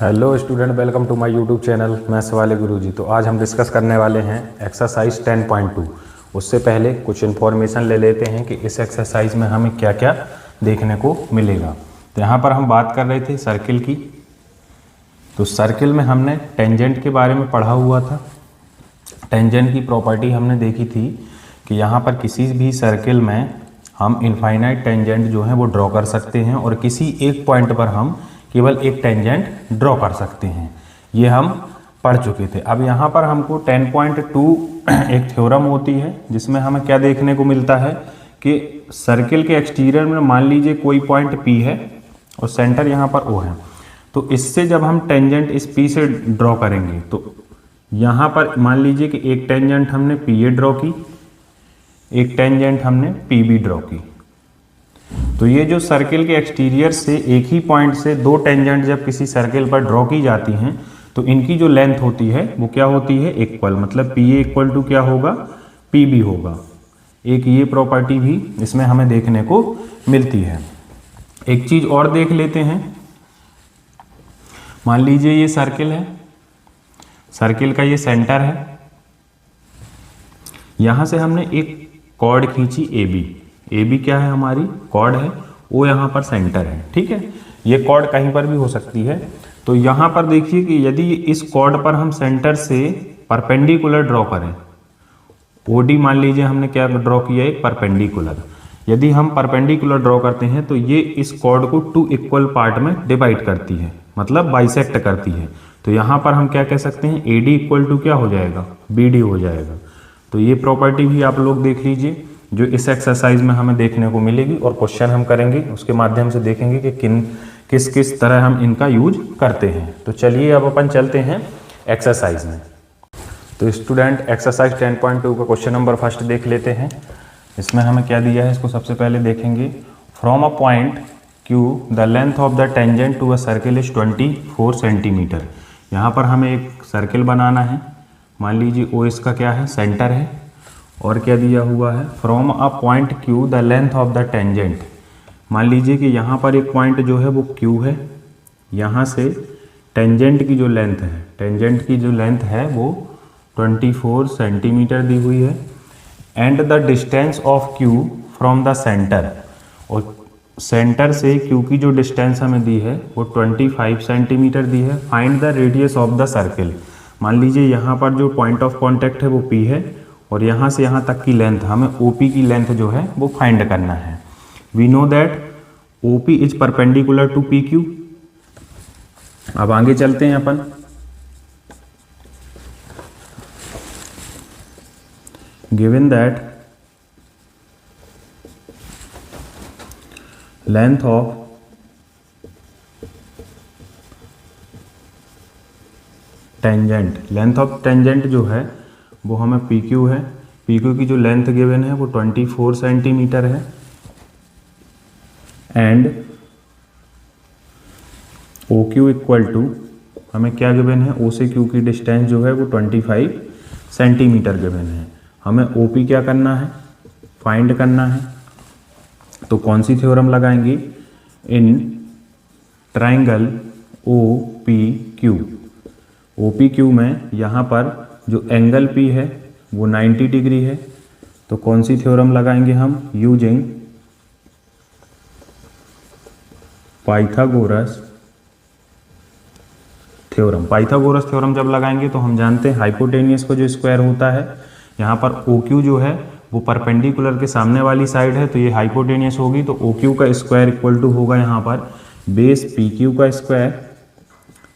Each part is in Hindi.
Hello student, welcome to my YouTube channel maths वाले गुरुजी। तो आज हम डिस्कस करने वाले हैं एक्सरसाइज 10.2। उससे पहले कुछ इन्फॉर्मेशन ले लेते हैं कि इस एक्सरसाइज में हमें क्या क्या देखने को मिलेगा। तो यहाँ पर हम बात कर रहे थे सर्किल की। तो सर्किल में हमने टेंजेंट के बारे में पढ़ा हुआ था। टेंजेंट की प्रॉपर्टी हमने देखी थी कि यहाँ पर किसी भी सर्किल में हम इनफाइनाइट टेंजेंट जो है वो ड्रॉ कर सकते हैं और किसी एक पॉइंट पर हम केवल एक टेंजेंट ड्रॉ कर सकते हैं। ये हम पढ़ चुके थे। अब यहाँ पर हमको 10.2 एक थ्योरम होती है जिसमें हमें क्या देखने को मिलता है कि सर्किल के एक्सटीरियर में मान लीजिए कोई पॉइंट P है और सेंटर यहाँ पर O है। तो इससे जब हम टेंजेंट इस P से ड्रॉ करेंगे तो यहाँ पर मान लीजिए कि एक टेंजेंट हमने PA ड्रॉ की, एक टेंजेंट हमने PB ड्रॉ की। तो ये जो सर्किल के एक्सटीरियर से एक ही पॉइंट से दो टेंजेंट जब किसी सर्किल पर ड्रॉ की जाती हैं तो इनकी जो लेंथ होती है वो क्या होती है, इक्वल। मतलब PA इक्वल टू क्या होगा, PB होगा। एक ये प्रॉपर्टी भी इसमें हमें देखने को मिलती है। एक चीज और देख लेते हैं। मान लीजिए ये सर्किल है, सर्किल का ये सेंटर है। यहां से हमने एक कॉर्ड खींची AB। AB क्या है, हमारी कॉर्ड है। वो यहाँ पर सेंटर है, ठीक है। ये कॉर्ड कहीं पर भी हो सकती है। तो यहाँ पर देखिए कि यदि इस कॉर्ड पर हम सेंटर से परपेंडिकुलर ड्रॉ करें, OD मान लीजिए हमने क्या ड्रॉ किया है, परपेंडिकुलर। यदि हम परपेंडिकुलर ड्रॉ करते हैं तो ये इस कॉर्ड को 2 इक्वल पार्ट में डिवाइड करती है, मतलब बाइसेक्ट करती है। तो यहाँ पर हम क्या कह सकते हैं, AD इक्वल टू क्या हो जाएगा, BD हो जाएगा। तो ये प्रॉपर्टी भी आप लोग देख लीजिए जो इस एक्सरसाइज में हमें देखने को मिलेगी और क्वेश्चन हम करेंगे उसके माध्यम से देखेंगे कि किस किस तरह हम इनका यूज करते हैं। तो चलिए अब अपन चलते हैं एक्सरसाइज में। तो स्टूडेंट एक्सरसाइज 10.2 का क्वेश्चन नंबर फर्स्ट देख लेते हैं। इसमें हमें क्या दिया है इसको सबसे पहले देखेंगे। From a point Q the length of the tangent to a circle is 24 centimetre. यहाँ पर हमें एक सर्किल बनाना है। मान लीजिए O इसका क्या है, सेंटर है। और क्या दिया हुआ है, from a point Q the length of the tangent. मान लीजिए कि यहाँ पर एक पॉइंट जो है वो Q है। यहाँ से टेंजेंट की जो लेंथ है, टेंजेंट की जो लेंथ है वो 24 सेंटीमीटर दी हुई है। And the distance of Q from the centre, और सेंटर से Q की जो डिस्टेंस हमें दी है वो 25 सेंटीमीटर दी है। Find the radius of the circle. मान लीजिए यहाँ पर जो पॉइंट ऑफ कॉन्टैक्ट है वो P है और यहाँ से यहाँ तक की लेंथ, हमें OP की लेंथ जो है वो फाइंड करना है। We know that OP is perpendicular to PQ। अब आगे चलते हैं अपन। Given that length of tangent, length of tangent जो है वो हमें PQ है। PQ की जो लेंथ गिवन है वो 24 सेंटीमीटर है। एंड OQ इक्वल टू, हमें क्या गिवन है, O से Q की डिस्टेंस जो है वो 25 सेंटीमीटर गिवन है। हमें OP क्या करना है, फाइंड करना है। तो कौन सी थ्योरम लगाएंगे, इन ट्राइंगल OPQ। OPQ में यहाँ पर जो एंगल P है वो 90 डिग्री है। तो कौन सी थ्योरम लगाएंगे हम, using Pythagoras theorem. Pythagoras theorem जब लगाएंगे तो हम जानते हैं हाइपोटेनियस का जो स्क्वायर होता है, यहाँ पर OQ जो है वो परपेंडिकुलर के सामने वाली साइड है तो ये हाइपोटेनियस होगी। तो OQ का स्क्वायर इक्वल टू होगा यहाँ पर बेस PQ का स्क्वायर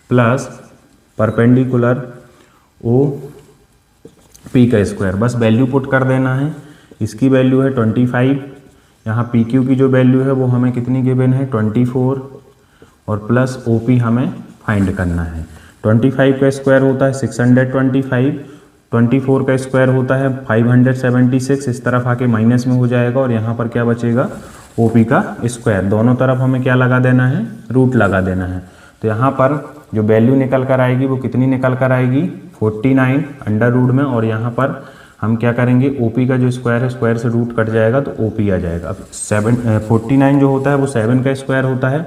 प्लस परपेंडिकुलर OP का स्क्वायर। बस वैल्यू पुट कर देना है। इसकी वैल्यू है 25, यहाँ PQ की जो वैल्यू है वो हमें कितनी गिवन है, 24, और प्लस OP हमें फाइंड करना है। 25 का स्क्वायर होता है 625, 24 का स्क्वायर होता है 576। इस तरफ आके माइनस में हो जाएगा और यहाँ पर क्या बचेगा, OP का स्क्वायर। दोनों तरफ हमें क्या लगा देना है, रूट लगा देना है। तो यहाँ पर जो वैल्यू निकल कर आएगी वो कितनी निकल कर आएगी, 49 अंडर रूट में। और यहाँ पर हम क्या करेंगे, OP का जो स्क्वायर है, स्क्वायर से रूट कट जाएगा तो OP आ जाएगा। अब 49 जो होता है वो 7 का स्क्वायर होता है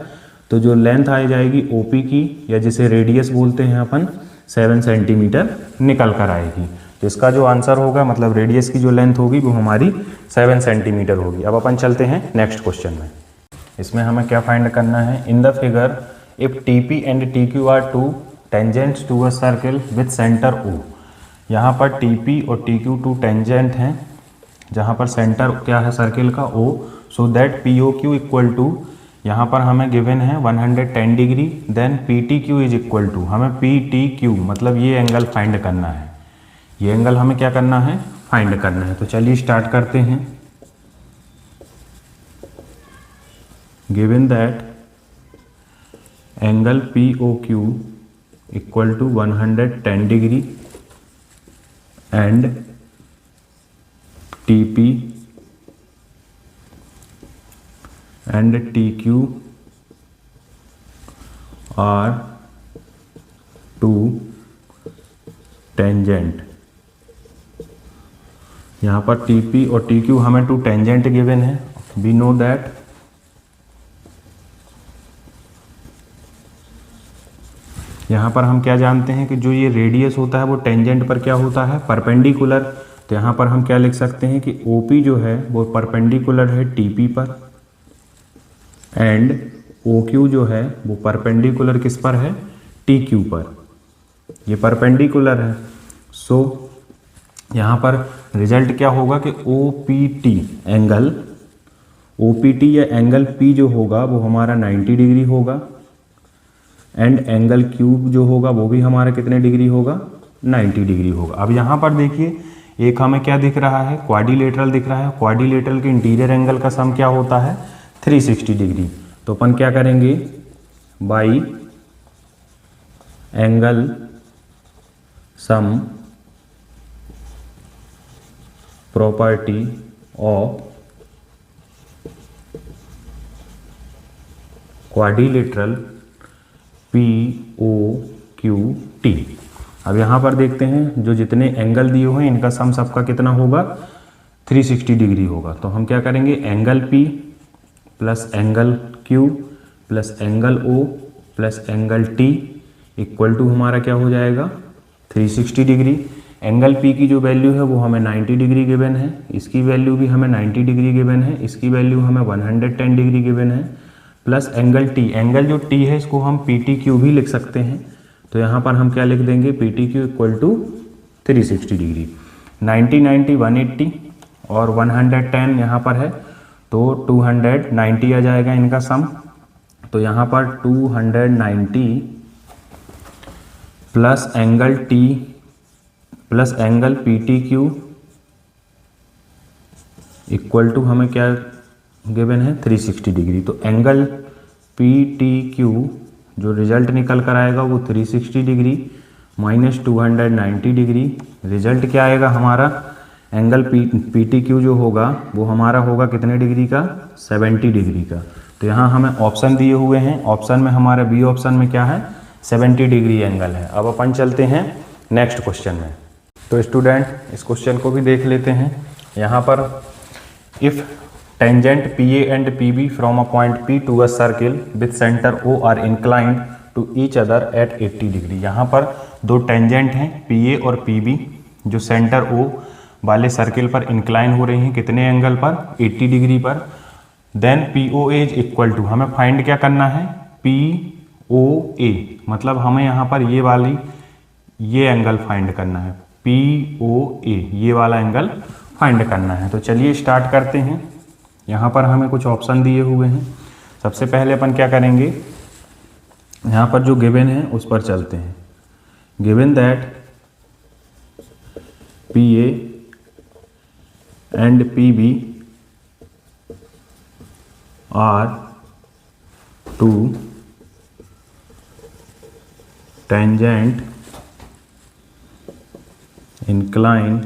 तो जो लेंथ आ जाएगी OP की, या जिसे रेडियस बोलते हैं अपन, 7 सेंटीमीटर निकल कर आएगी। तो इसका जो आंसर होगा, मतलब रेडियस की जो लेंथ होगी वो हमारी 7 सेंटीमीटर होगी। अब अपन चलते हैं नेक्स्ट क्वेश्चन में। इसमें हमें क्या फाइंड करना है? In the figure if TP and TQ are two tangents to a circle with centre O। यहाँ पर TP और TQ टू टेंजेंट हैं, जहाँ पर सेंटर क्या है सर्किल का? O। So that POQ equal to, यहाँ पर हमें गिवन है 110 degree, then PTQ is equal to, हमें PTQ मतलब ये एंगल फाइंड करना है। ये एंगल हमें क्या करना है? फाइंड करना है। तो चलिए स्टार्ट करते हैं। Given that angle POQ equal to 110 degree and TP and TQ are two tangent। यहाँ पर TP और TQ हमें टू टेंजेंट गिवन है। वी नो दैट यहाँ पर हम क्या जानते हैं कि जो ये रेडियस होता है वो टेंजेंट पर क्या होता है? परपेंडिकुलर। तो यहाँ पर हम क्या लिख सकते हैं कि OP जो है वो परपेंडिकुलर है TP पर, एंड OQ जो है वो परपेंडिकुलर किस पर है? TQ पर। ये परपेंडिकुलर है। सो यहाँ पर रिजल्ट क्या होगा कि OPT एंगल, OPT या एंगल P जो होगा वो हमारा 90 डिग्री होगा, एंड एंगल Q जो होगा वो भी हमारा कितने डिग्री होगा? 90 डिग्री होगा। अब यहाँ पर देखिए, एक हमें क्या दिख रहा है? क्वाड्रिलेटरल दिख रहा है। क्वाड्रिलेटरल के इंटीरियर एंगल का सम क्या होता है? 360 डिग्री। तो अपन क्या करेंगे? By angle sum property of quadrilateral POQT। अब यहाँ पर देखते हैं जो जितने एंगल दिए हुए हैं इनका सम सबका कितना होगा? 360 डिग्री होगा। तो हम क्या करेंगे? Angle P plus angle Q plus angle O plus angle T equal to हमारा क्या हो जाएगा? 360 डिग्री। एंगल P की जो वैल्यू है वो हमें 90 डिग्री गिवन है, इसकी वैल्यू भी हमें 90 डिग्री गिवन है, इसकी वैल्यू हमें 110 डिग्री गिवन है, प्लस एंगल T, एंगल जो T है इसको हम PTQ भी लिख सकते हैं। तो यहाँ पर हम क्या लिख देंगे? PTQ equal to 360 degree. 90 90 180 और 110 यहाँ पर है तो 290 आ जाएगा इनका सम। तो यहाँ पर 290 plus angle T plus angle PTQ equal to हमें क्या गिवन है? 360 डिग्री। तो एंगल PTQ जो रिजल्ट निकल कर आएगा वो 360 डिग्री माइनस 290 डिग्री। रिजल्ट क्या आएगा हमारा? एंगल PTQ जो होगा वो हमारा होगा कितने डिग्री का? 70 डिग्री का। तो यहाँ हमें ऑप्शन दिए हुए हैं, ऑप्शन में हमारा बी ऑप्शन में क्या है? 70 डिग्री एंगल है। अब अपन चलते हैं नेक्स्ट क्वेश्चन में। तो स्टूडेंट इस क्वेश्चन को भी देख लेते हैं। यहाँ पर if tangent PA and PB from a point P to a circle with centre O are inclined to each other at 80 degree. यहाँ पर दो टेंजेंट हैं PA और PB जो सेंटर O वाले सर्किल पर इंक्लाइन हो रही हैं कितने एंगल पर? 80 डिग्री पर। Then POA is equal to, हमें फाइंड क्या करना है? POA मतलब हमें यहाँ पर ये वाली ये एंगल फाइंड करना है। POA ये वाला एंगल फाइंड करना है। तो चलिए स्टार्ट करते हैं। यहाँ पर हमें कुछ ऑप्शन दिए हुए हैं। सबसे पहले अपन क्या करेंगे? यहाँ पर जो गिवन है उस पर चलते हैं। Given that PA and PB are two tangent inclined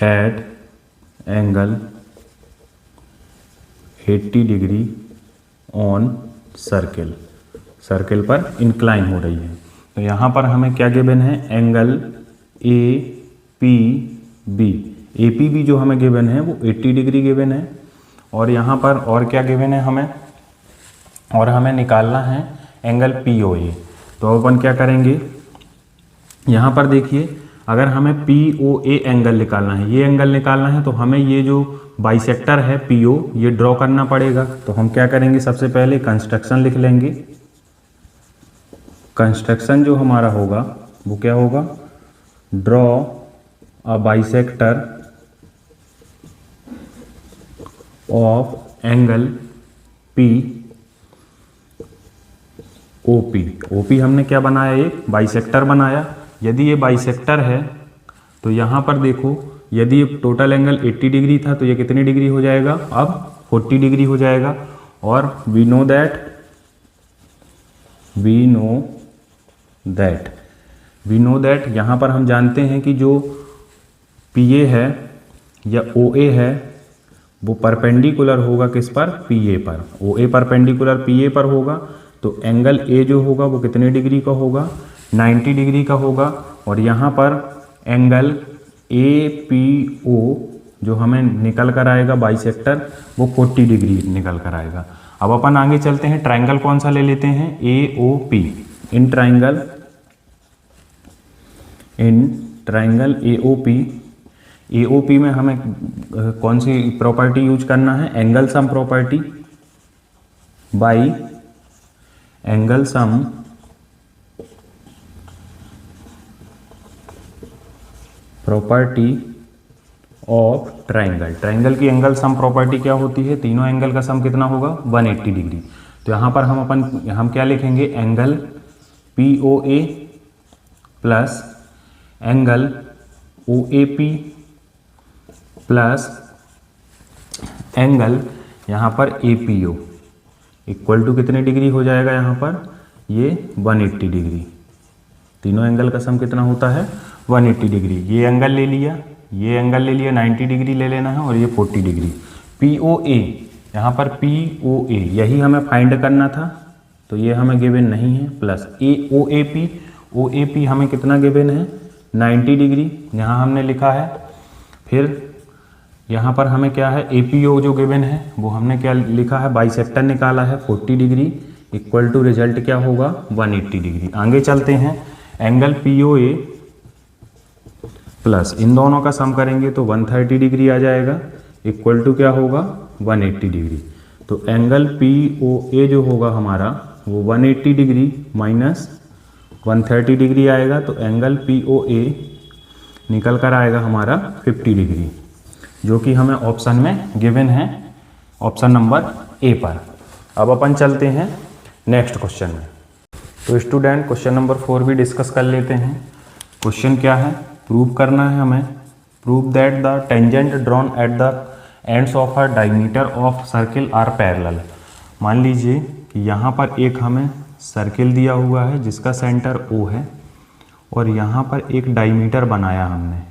at angle 80 degree on circle, circle पर इंक्लाइन हो रही है। तो यहाँ पर हमें क्या गिवन है? एंगल APB, APB जो हमें गिवन है वो 80 डिग्री गिवन है, और यहाँ पर और क्या गिवन है हमें, और हमें निकालना है एंगल POA। तो अपन क्या करेंगे, यहाँ पर देखिए अगर हमें POA एंगल निकालना है, ये एंगल निकालना है, तो हमें ये जो बाइसेक्टर है PO ये ड्रॉ करना पड़ेगा। तो हम क्या करेंगे, सबसे पहले कंस्ट्रक्शन लिख लेंगे। कंस्ट्रक्शन जो हमारा होगा वो क्या होगा, draw a bisector of angle POP। OP हमने क्या बनाया, एक बाइसेक्टर बनाया। यदि ये बाइसेक्टर है तो यहाँ पर देखो, यदि ये टोटल एंगल 80 डिग्री था तो ये कितनी डिग्री हो जाएगा, अब 40 डिग्री हो जाएगा। और वी नो दैट यहाँ पर हम जानते हैं कि जो PA है या OA है वो परपेंडिकुलर होगा किस पर, PA पर। OA परपेंडिकुलर PA पर होगा तो एंगल A जो होगा वो कितने डिग्री का होगा, 90 डिग्री का होगा। और यहाँ पर एंगल APO जो हमें निकल कर आएगा बाइसेक्टर, वो 40 डिग्री निकल कर आएगा। अब अपन आगे चलते हैं, ट्रायंगल कौन सा ले लेते हैं, AOP। इन ट्रायंगल AOP में हमें कौन सी प्रॉपर्टी यूज करना है, angle sum property by angle sum property of triangle. Triangle की एंगल सम प्रॉपर्टी क्या होती है, तीनों एंगल का सम कितना होगा, 180 डिग्री। तो यहाँ पर हम क्या लिखेंगे, angle POA plus angle OAP plus angle यहाँ पर APO इक्वल टू कितने डिग्री हो जाएगा, यहाँ पर ये 180 डिग्री। तीनों एंगल का सम कितना होता है, 180 डिग्री। ये एंगल ले लिया, ये एंगल ले लिया, 90 डिग्री ले लेना है, और ये 40 डिग्री। POA, यहाँ पर POA यही हमें फाइंड करना था, तो ये हमें गिवन नहीं है। प्लस OAP हमें कितना गिवन है, 90 डिग्री, यहाँ हमने लिखा है। फिर यहाँ पर हमें क्या है, APO जो गिवन है वो हमने क्या लिखा है, बाइसेक्टर निकाला है 40 डिग्री इक्वल टू रिजल्ट क्या होगा, 180 डिग्री। आगे चलते हैं, एंगल POA प्लस इन दोनों का सम करेंगे तो 130 डिग्री आ जाएगा इक्वल टू क्या होगा, 180 डिग्री। तो एंगल POA जो होगा हमारा वो 180 डिग्री माइनस 130 डिग्री आएगा। तो एंगल POA निकल कर आएगा हमारा 50 डिग्री, जो कि हमें ऑप्शन में गिवन है, ऑप्शन नंबर A पर। अब अपन चलते हैं नेक्स्ट क्वेश्चन में। तो स्टूडेंट क्वेश्चन नंबर 4 भी डिस्कस कर लेते हैं। क्वेश्चन क्या है, प्रूव करना है हमें, prove that the tangent drawn at the ends of a diameter of circle are parallel. मान लीजिए कि यहाँ पर एक हमें सर्किल दिया हुआ है जिसका सेंटर O है, और यहाँ पर एक डायमीटर बनाया हमने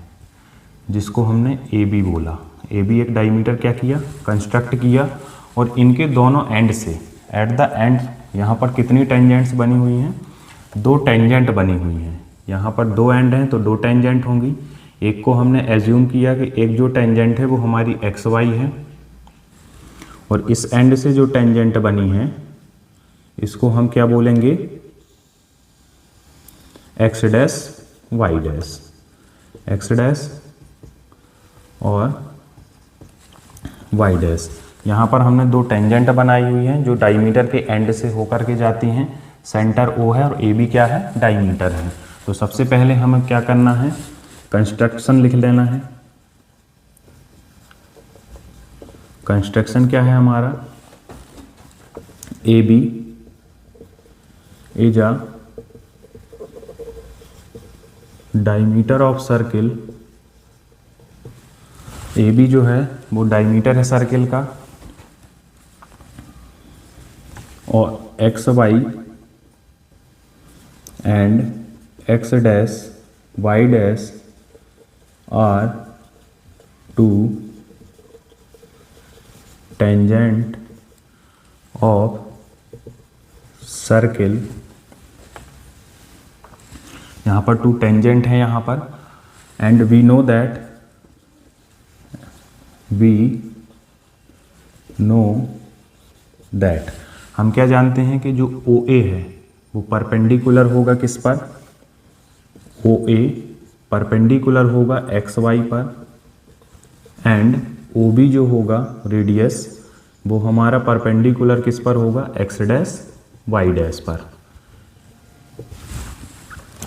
जिसको हमने AB बोला। AB एक डायमीटर क्या किया, कंस्ट्रक्ट किया, और इनके दोनों एंड से एट द एंड यहाँ पर कितनी टेंजेंट्स बनी हुई हैं, 2 टेंजेंट बनी हुई हैं। यहाँ पर 2 एंड हैं तो 2 टेंजेंट होंगी। एक को हमने एज्यूम किया कि एक जो टेंजेंट है वो हमारी XY है, और इस एंड से जो टेंजेंट बनी है इसको हम क्या बोलेंगे, X dash Y dash, X dash और Y डैश। यहाँ पर हमने 2 टेंजेंट बनाई हुई हैं जो डायमीटर के एंड से होकर के जाती हैं। सेंटर O है और AB क्या है, डायमीटर है। तो सबसे पहले हमें क्या करना है, कंस्ट्रक्शन लिख लेना है। कंस्ट्रक्शन क्या है हमारा, AB is a diameter of circle. AB जो है वो डायमीटर है सर्किल का, और XY and X dash Y dash are 2 tangent of circle. यहाँ पर 2 टेंजेंट है यहाँ पर, and we know that know that हम क्या जानते हैं कि जो OA है वो परपेंडिकुलर होगा किस पर, OA परपेंडिकुलर होगा XY पर, एंड OB जो होगा रेडियस वो हमारा परपेंडिकुलर किस पर होगा, X डैश Y डैश पर।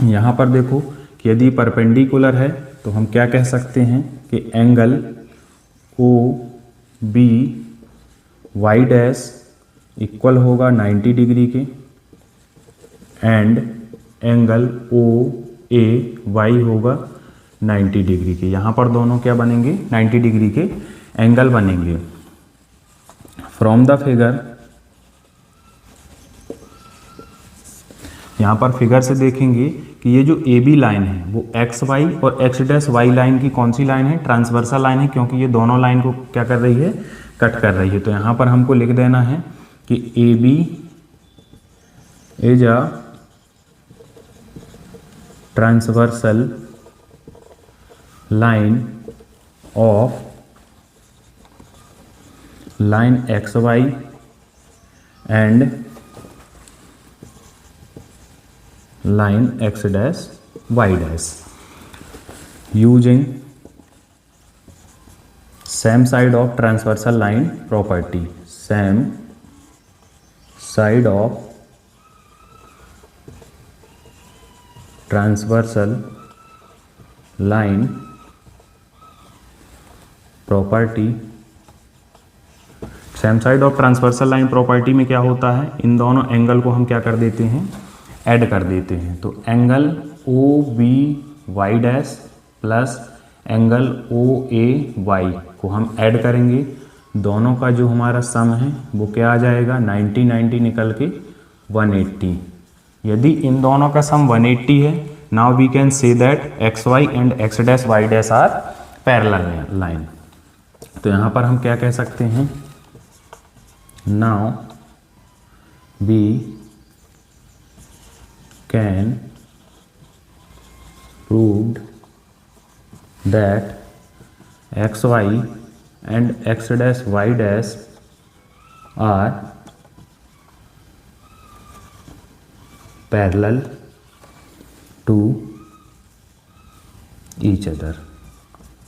यहाँ पर देखो कि यदि परपेंडिकुलर है तो हम क्या कह सकते हैं कि angle OB Y dash equal होगा 90 डिग्री के, एंड एंगल OAY होगा 90 डिग्री के। यहाँ पर दोनों क्या बनेंगे, 90 डिग्री के एंगल बनेंगे। फ्रॉम द फिगर, यहाँ पर फिगर से देखेंगे कि ये जो AB लाइन है वो XY और X डैश Y लाइन की कौन सी लाइन है, ट्रांसवर्सल लाइन है, क्योंकि ये दोनों लाइन को क्या कर रही है, कट कर रही है। तो यहाँ पर हमको लिख देना है कि AB is a transversal line of line XY and line X dash Y dash using same side of transversal line property, same side of transversal line property। Same side of transversal line property में क्या होता है, इन दोनों एंगल को हम क्या कर देते हैं, ऐड कर देते हैं। तो angle OBY dash plus angle OAY को हम ऐड करेंगे, दोनों का जो हमारा सम है वो क्या आ जाएगा, 90 निकल के 180। यदि इन दोनों का सम 180 है, now we can say that XY and X dash Y dash are parallel line. तो यहाँ पर हम क्या कह सकते हैं, now we can proved that XY and X dash Y dash are parallel to each other।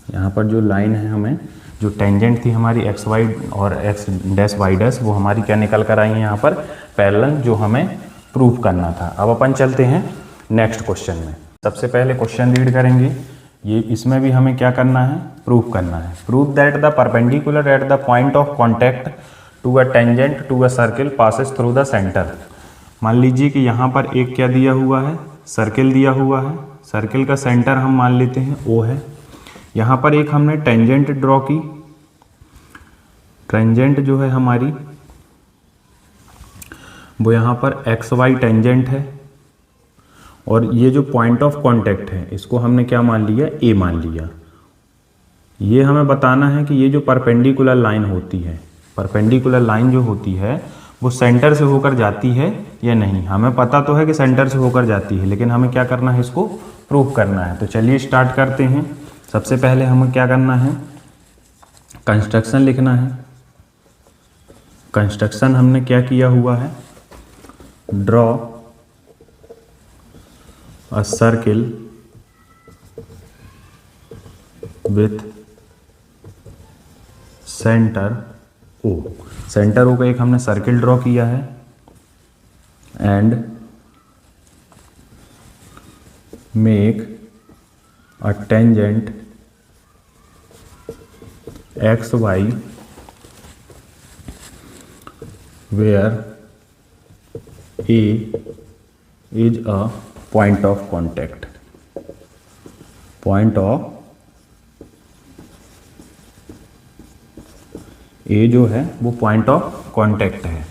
यहाँ पर जो लाइन है, हमें जो टेंजेंट थी हमारी XY और X डैश Y डैश, वो हमारी क्या निकल कर आई है यहाँ पर, पैरेलल, जो हमें प्रूफ करना था। अब अपन चलते हैं नेक्स्ट क्वेश्चन में। सबसे पहले क्वेश्चन रीड करेंगे, ये इसमें भी हमें क्या करना है, प्रूफ करना है। Proof that the perpendicular at the point of contact to a tangent to a circle passes through the centre. मान लीजिए कि यहाँ पर एक क्या दिया हुआ है, सर्किल दिया हुआ है, सर्किल का सेंटर हम मान लेते हैं O है। यहाँ पर एक हमने टेंजेंट ड्रॉ की, टेंजेंट जो है हमारी वो यहाँ पर XY टेंजेंट है, और ये जो पॉइंट ऑफ कांटेक्ट है इसको हमने क्या मान लिया, A मान लिया। ये हमें बताना है कि ये जो परपेंडिकुलर लाइन होती है, परपेंडिकुलर लाइन जो होती है वो सेंटर से होकर जाती है या नहीं। हमें पता तो है कि सेंटर से होकर जाती है, लेकिन हमें क्या करना है, इसको प्रूफ करना है। तो चलिए स्टार्ट करते हैं। सबसे पहले हमें क्या करना है, कंस्ट्रक्शन लिखना है। कंस्ट्रक्शन हमने क्या किया हुआ है, draw a circle with centre O। Centre O का एक हमने सर्किल ड्रॉ किया है, and make a tangent XY where A is a point of contact, point of A जो है वो पॉइंट ऑफ कांटेक्ट है।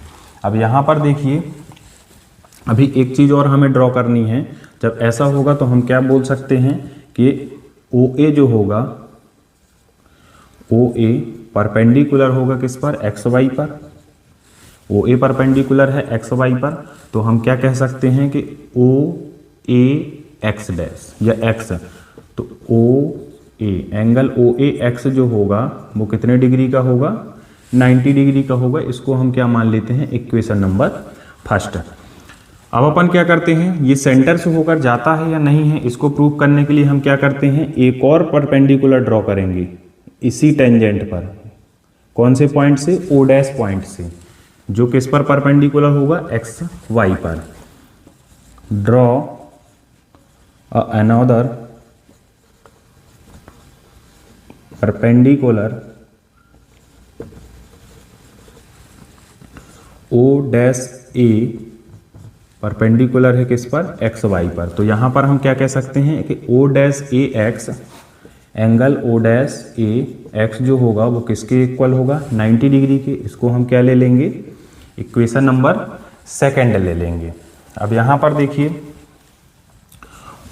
अब यहाँ पर देखिए, अभी एक चीज़ और हमें ड्रॉ करनी है। जब ऐसा होगा तो हम क्या बोल सकते हैं कि OA जो होगा, OA परपेंडिकुलर होगा किस पर, XY पर। OA परपेंडिकुलर है XY पर, तो हम क्या कह सकते हैं कि OA X डैश या X, तो OA एंगल OA X जो होगा वो कितने डिग्री का होगा, 90 डिग्री का होगा, इसको हम क्या मान लेते हैं, इक्वेशन नंबर फर्स्ट। अब अपन क्या करते हैं, ये सेंटर से होकर जाता है या नहीं है, इसको प्रूव करने के लिए हम क्या करते हैं, एक और परपेंडिकुलर ड्रॉ करेंगे इसी टेंजेंट पर। कौन से पॉइंट से, ओ डैश पॉइंट से, जो किस पर परपेंडिकुलर होगा, एक्स वाई पर। Draw another perpendicular O dash A, perpendicular है किस पर, एक्स वाई पर। तो यहां पर हम क्या कह सकते हैं कि ओ डैश ए एक्स, एंगल ओ डैश ए एक्स जो होगा वो किसके इक्वल होगा, 90 डिग्री के। इसको हम क्या ले लेंगे, इक्वेशन नंबर सेकंड ले लेंगे। अब यहां पर देखिए,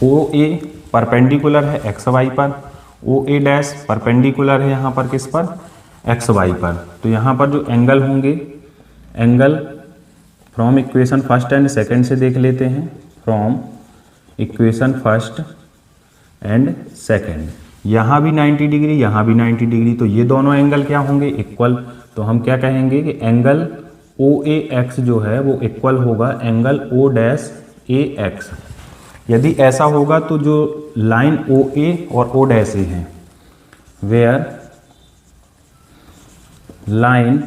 ओ ए परपेंडिकुलर है एक्स वाई पर, ओ ए डैश परपेंडिकुलर है यहाँ पर किस पर, एक्स वाई पर। तो यहाँ पर जो एंगल होंगे, angle from equation first and second से देख लेते हैं, from equation first and second. यहाँ भी 90 डिग्री, यहाँ भी 90 डिग्री, तो ये दोनों एंगल क्या होंगे, इक्वल। तो हम क्या कहेंगे कि एंगल ओ ए एक्स जो है वो इक्वल होगा एंगल ओ डैश ए एक्स। यदि ऐसा होगा तो जो लाइन ओ ए और ओ डैश ए है, where line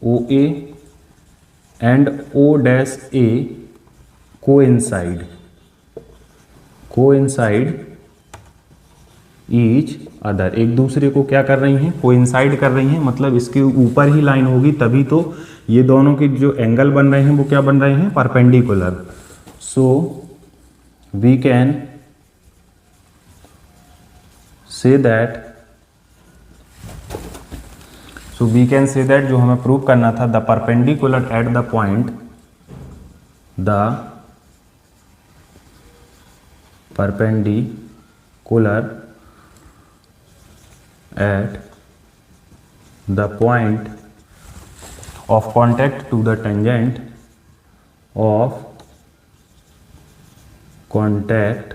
O A and O dash A coincide each other, एक दूसरे को क्या कर रही हैं, कोइंसाइड कर रही हैं, मतलब इसके ऊपर ही लाइन होगी तभी तो ये दोनों के जो एंगल बन रहे हैं वो क्या बन रहे हैं, perpendicular. So we can say that जो हमें प्रूव करना था, the perpendicular at the point, the perpendicular at the point of contact to the tangent of contact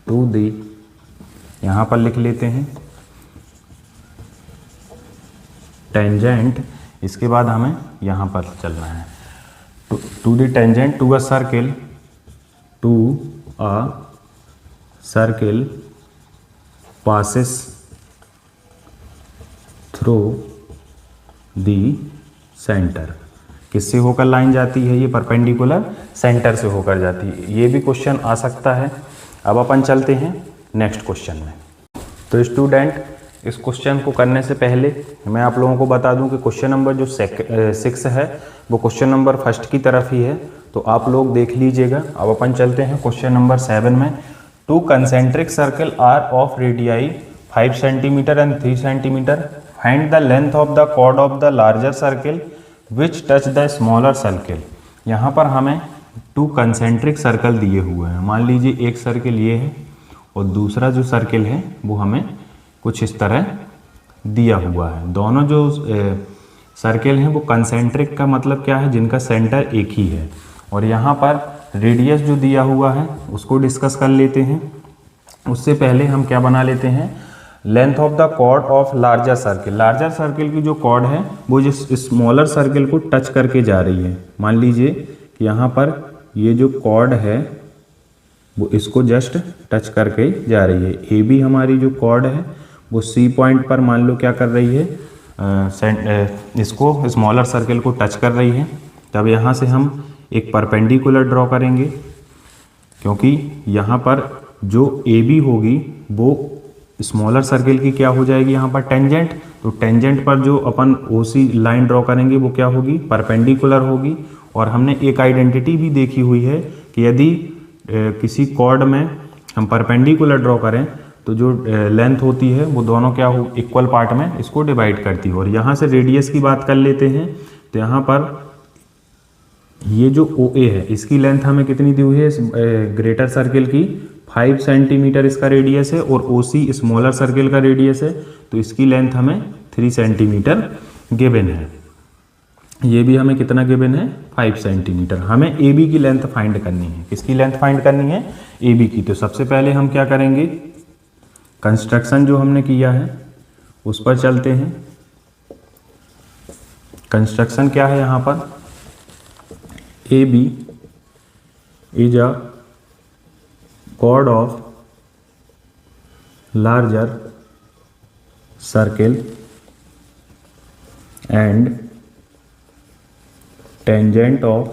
to the, यहां पर लिख लेते हैं टेंजेंट, इसके बाद हमें यहाँ पर चलना है to the tangent to a circle passes through the centre. किससे होकर लाइन जाती है, ये परपेंडिकुलर सेंटर से होकर जाती है। ये भी क्वेश्चन आ सकता है। अब अपन चलते हैं नेक्स्ट क्वेश्चन में। तो स्टूडेंट, इस क्वेश्चन को करने से पहले मैं आप लोगों को बता दूं कि क्वेश्चन नंबर जो 6 है वो क्वेश्चन नंबर फर्स्ट की तरफ ही है, तो आप लोग देख लीजिएगा। अब अपन चलते हैं क्वेश्चन नंबर 7 में। 2 concentric circle are of radii 5 centimetre and 3 centimetre. Find the length of the chord of the larger circle which touch the smaller circle. यहाँ पर हमें 2 कंसेंट्रिक सर्कल दिए हुए हैं। मान लीजिए एक सर्किल ये है और दूसरा जो सर्किल है वो हमें कुछ इस तरह दिया हुआ है। दोनों जो सर्किल हैं वो कंसेंट्रिक का मतलब क्या है, जिनका सेंटर एक ही है। और यहाँ पर रेडियस जो दिया हुआ है उसको डिस्कस कर लेते हैं। उससे पहले हम क्या बना लेते हैं, length of the chord of larger circle. Larger circle की जो कॉर्ड है वो जिस स्मॉलर सर्किल को टच करके जा रही है। मान लीजिए कि यहाँ पर ये जो कॉर्ड है वो इसको जस्ट टच करके जा रही है। ए बी हमारी जो कॉर्ड है वो सी पॉइंट पर मान लो क्या कर रही है, इसको स्मॉलर सर्किल को टच कर रही है। तब यहाँ से हम एक परपेंडिकुलर ड्रॉ करेंगे, क्योंकि यहाँ पर जो ए बी होगी वो स्मॉलर सर्किल की क्या हो जाएगी, यहाँ पर टेंजेंट। तो टेंजेंट पर जो अपन ओ सी लाइन ड्रॉ करेंगे वो क्या होगी, परपेंडिकुलर होगी। और हमने एक आइडेंटिटी भी देखी हुई है कि यदि किसी कॉर्ड में हम परपेंडिकुलर ड्रॉ करें तो जो लेंथ होती है वो दोनों क्या हो, इक्वल पार्ट में इसको डिवाइड करती है। और यहाँ से रेडियस की बात कर लेते हैं तो यहाँ पर ये जो ओ ए है इसकी लेंथ हमें कितनी दी हुई है, ग्रेटर सर्किल की 5 सेंटीमीटर इसका रेडियस है, और ओ सी स्मॉलर सर्किल का रेडियस है, तो इसकी लेंथ हमें 3 सेंटीमीटर गिवन है। ये भी हमें कितना गिवन है, 5 सेंटीमीटर। हमें ए बी की लेंथ फाइंड करनी है। किसकी लेंथ फाइंड करनी है, ए बी की। तो सबसे पहले हम क्या करेंगे, कंस्ट्रक्शन जो हमने किया है उस पर चलते हैं। कंस्ट्रक्शन क्या है यहाँ पर, A B is a chord of larger circle and tangent of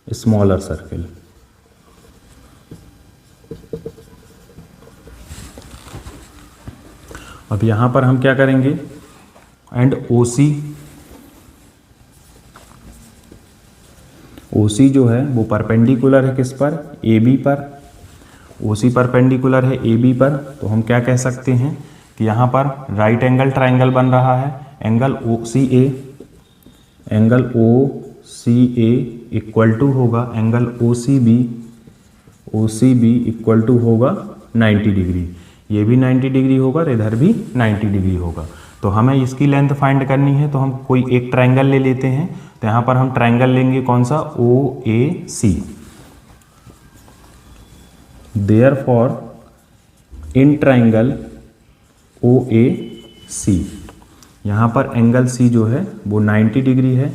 smaller circle. अब यहां पर हम क्या करेंगे, एंड OC जो है वो परपेंडिकुलर है किस पर, AB पर। OC परपेंडिकुलर है AB पर, तो हम क्या कह सकते हैं कि यहाँ पर राइट एंगल ट्राइंगल बन रहा है। एंगल OCA इक्वल टू होगा एंगल OCB इक्वल टू होगा 90 डिग्री। ये भी 90 डिग्री होगा और इधर भी 90 डिग्री होगा। तो हमें इसकी लेंथ फाइंड करनी है, तो हम कोई एक ट्राइंगल ले लेते हैं। तो यहाँ पर हम ट्राइंगल लेंगे कौन सा, OAC। Therefore in triangle OAC यहाँ पर एंगल C जो है वो 90 डिग्री है।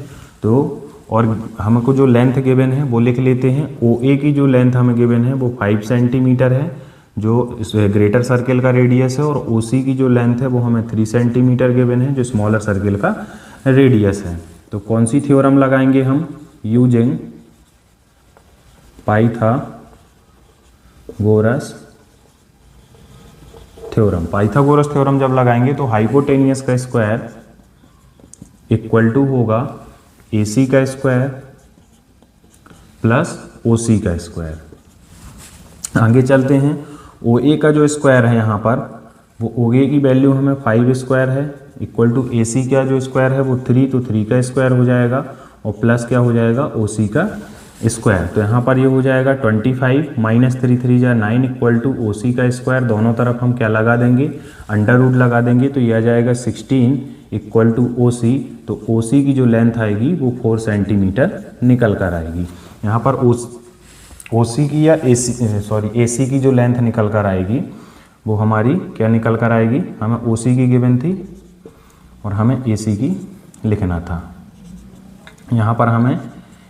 तो और हमको जो लेंथ गिवन है वो लिख लेते हैं। OA की जो लेंथ हमें गिवन है वो 5 सेंटीमीटर है, जो ग्रेटर सर्किल का रेडियस है, और OC की जो लेंथ है वो हमें 3 सेंटीमीटर गिवन है, जो स्मॉलर सर्किल का रेडियस है। तो कौन सी थ्योरम लगाएंगे हम, using Pythagoras theorem. Pythagoras theorem जब लगाएंगे तो हाइपोटेनियस का स्क्वायर इक्वल टू होगा AC का स्क्वायर प्लस OC का स्क्वायर। आगे चलते हैं, OA का जो स्क्वायर है यहाँ पर वो OA की वैल्यू हमें 5 स्क्वायर है इक्वल टू AC का जो स्क्वायर है वो 3, तो 3 का स्क्वायर हो जाएगा और प्लस क्या हो जाएगा OC का स्क्वायर। तो यहाँ पर ये हो जाएगा 25 माइनस 3 3 जा 9 इक्वल टू OC का स्क्वायर। दोनों तरफ हम क्या लगा देंगे, अंडर रूट लगा देंगे, तो ये आ जाएगा 16 इक्वल टू OC। तो OC की जो लेंथ आएगी वो 4 सेंटीमीटर निकल कर आएगी। यहाँ पर OC की या AC की जो लेंथ निकल कर आएगी वो हमारी क्या निकल कर आएगी, हमें OC की गिवन थी और हमें AC की लिखना था। यहाँ पर हमें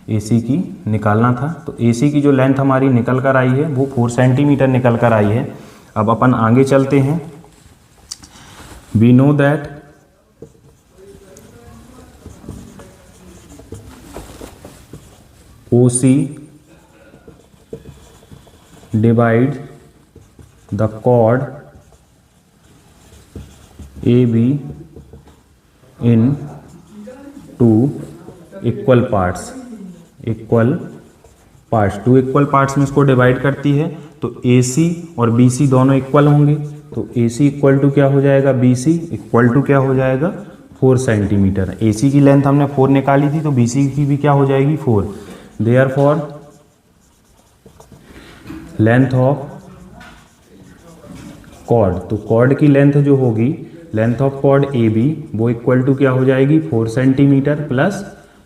AC की निकालना था, तो AC की जो लेंथ हमारी निकल कर आई है वो 4 सेंटीमीटर निकल कर आई है। अब अपन आगे चलते हैं। We know that OC divide the chord AB in 2 equal parts. 2 equal parts में इसको डिवाइड करती है, तो AC और BC दोनों इक्वल होंगे। तो AC इक्वल टू क्या हो जाएगा, BC इक्वल टू क्या हो जाएगा 4 सेंटीमीटर। AC की लेंथ हमने 4 निकाली थी, तो BC की भी क्या हो जाएगी 4। देयरफॉर लेंथ ऑफ कॉर्ड, तो कॉर्ड की लेंथ जो होगी, लेंथ ऑफ कॉर्ड AB वो इक्वल टू क्या हो जाएगी 4 सेंटीमीटर प्लस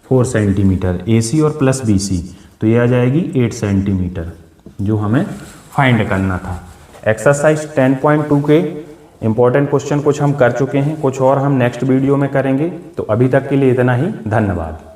4 सेंटीमीटर AC और प्लस BC, तो ये आ जाएगी 8 सेंटीमीटर, जो हमें फाइंड करना था। एक्सरसाइज 10.2 के इंपॉर्टेंट क्वेश्चन कुछ हम कर चुके हैं, कुछ और हम नेक्स्ट वीडियो में करेंगे। तो अभी तक के लिए इतना ही, धन्यवाद।